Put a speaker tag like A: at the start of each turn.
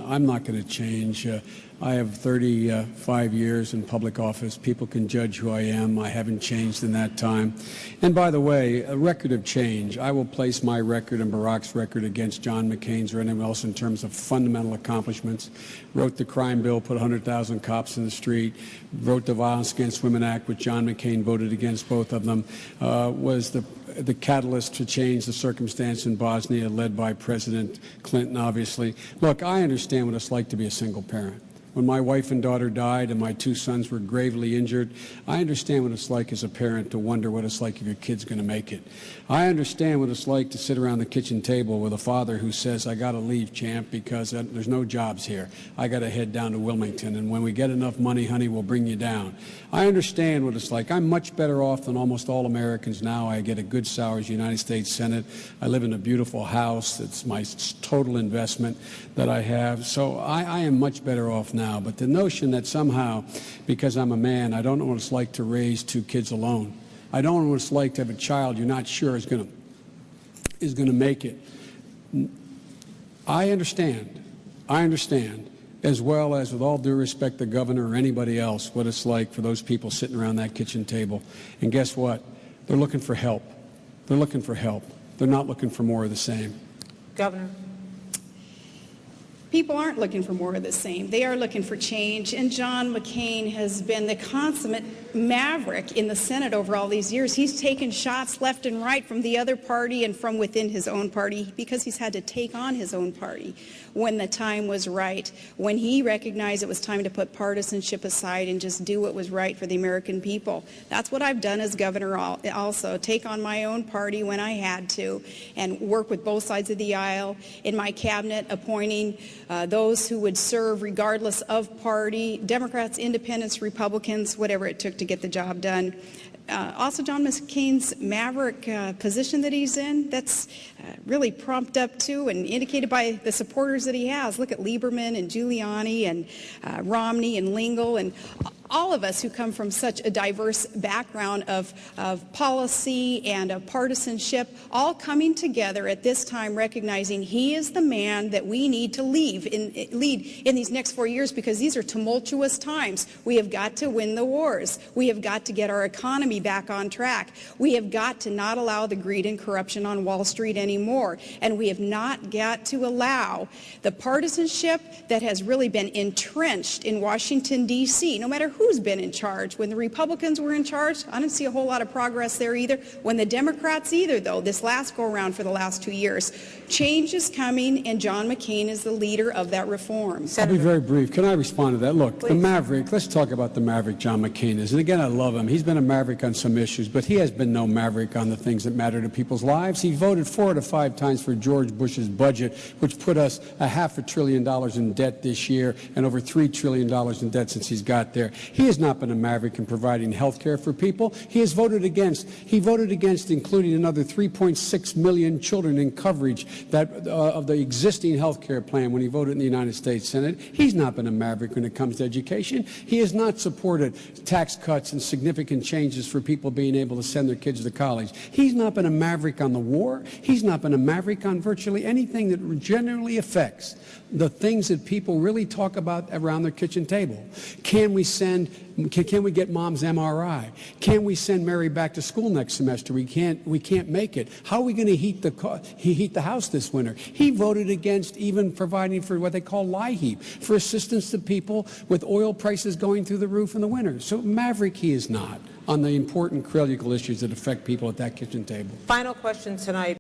A: I'm not going to change. I have 35 years in public office. People can judge who I am. I haven't changed in that time. And by the way, a record of change. I will place my record and Barack's record against John McCain's or anyone else in terms of fundamental accomplishments. Wrote the crime bill, put 100,000 cops in the street. Wrote the Violence Against Women Act, which John McCain voted against both of them. Was the catalyst to change the circumstance in Bosnia, led by President Clinton, obviously. Look, I understand what it's like to be a single parent. When my wife and daughter died and my 2 sons were gravely injured, I understand what it's like as a parent to wonder what it's like if your kid's going to make it. I understand what it's like to sit around the kitchen table with a father who says, I got to leave, champ, because there's no jobs here. I got to head down to Wilmington, and when we get enough money, honey, we'll bring you down. I understand what it's like. I'm much better off than almost all Americans now. I get a good salary as United States Senate. I live in a beautiful house. It's my total investment that I have. So I am much better off now. But the notion that somehow, because I'm a man, I don't know what it's like to raise 2 kids alone. I don't know what it's like to have a child you're not sure is going to make it. I understand, as well as, with all due respect, the governor or anybody else, what it's like for those people sitting around that kitchen table. And guess what? They're looking for help. They're looking for help. They're not looking for more of the same.
B: Governor.
C: People aren't looking for more of the same. They are looking for change. And John McCain has been the consummate maverick in the Senate over all these years. He's taken shots left and right from the other party and from within his own party because he's had to take on his own party when the time was right, when he recognized it was time to put partisanship aside and just do what was right for the American people. That's what I've done as governor also, take on my own party when I had to and work with both sides of the aisle in my cabinet, appointing those who would serve regardless of party, Democrats, independents, Republicans, whatever it took to get the job done. Also, John McCain's maverick position that he's in, that's really prompted up to and indicated by the supporters that he has. Look at Lieberman and Giuliani and Romney and Lingle and all of us who come from such a diverse background of policy and of partisanship, all coming together at this time, recognizing he is the man that we need to lead in these next 4 years, because these are tumultuous times. We have got to win the wars. We have got to get our economy back on track. We have got to not allow the greed and corruption on Wall Street anymore. And we have not got to allow the partisanship that has really been entrenched in Washington, D.C., no matter who's been in charge. When the Republicans were in charge, I didn't see a whole lot of progress there either. When the Democrats either, though, this last go-around for the last 2 years. Change is coming, and John McCain is the leader of that reform.
A: I'll be very brief. Can I respond to that? Look, please. The maverick, let's talk about the maverick John McCain is. And again, I love him. He's been a maverick on some issues, but he has been no maverick on the things that matter to people's lives. He voted 4 out of 5 times for George Bush's budget, which put us $500 billion in debt this year and over $3 trillion in debt since he's got there. He has not been a maverick in providing health care for people. He has voted against including another 3.6 million children in coverage of the existing health care plan when he voted in the United States Senate. He's not been a maverick when it comes to education. He has not supported tax cuts and significant changes for people being able to send their kids to college. He's not been a maverick on the war. He's not been a maverick on virtually anything that generally affects the things that people really talk about around their kitchen table. Can we get mom's MRI? Can we send Mary back to school next semester? We can't make it. How are we going to heat the house this winter? He voted against even providing for what they call LIHEAP, for assistance to people with oil prices going through the roof in the winter. So maverick he is not on the important critical issues that affect people at that kitchen table.
B: Final question tonight.